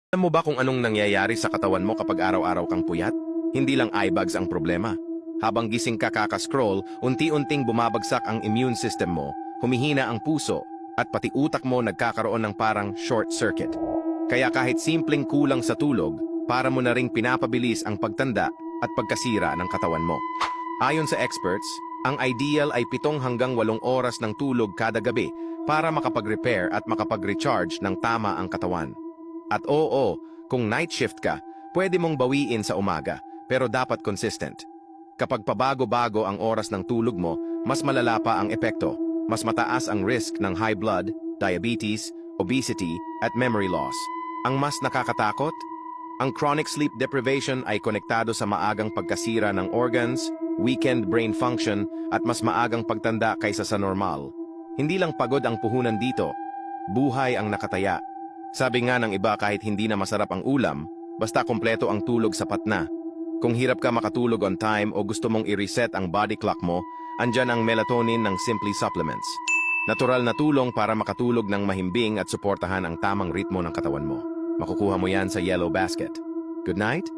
Alam mo ba kung anong nangyayari sa katawan mo kapag araw-araw kang puyat? Hindi lang eye bags ang problema. Habang gising ka scroll unti-unting bumabagsak ang immune system mo, humihina ang puso, at pati utak mo nagkakaroon ng parang short circuit. Kaya kahit simpleng kulang sa tulog, para mo na ring pinapabilis ang pagtanda at pagkasira ng katawan mo. Ayon sa experts, ang ideal ay 7 hanggang 8 oras ng tulog kada gabi para makapag-repair at makapag-recharge ng tama ang katawan. At oo, kung night shift ka, pwede mong bawiin sa umaga, pero dapat consistent. Kapag pabago-bago ang oras ng tulog mo, mas malala pa ang epekto. Mas mataas ang risk ng high blood, diabetes, obesity, at memory loss. Ang mas nakakatakot? Ang chronic sleep deprivation ay konektado sa maagang pagkasira ng organs, weakened brain function, at mas maagang pagtanda kaysa sa normal. Hindi lang pagod ang puhunan dito, buhay ang nakataya. Sabi nga ng iba kahit hindi na masarap ang ulam, basta kompleto ang tulog sapat na. Kung hirap ka makatulog on time o gusto mong i-reset ang body clock mo, andyan ang melatonin ng Simply Supplements. Natural na tulong para makatulog ng mahimbing at suportahan ang tamang ritmo ng katawan mo. Makukuha mo yan sa Yellow Basket. Good night!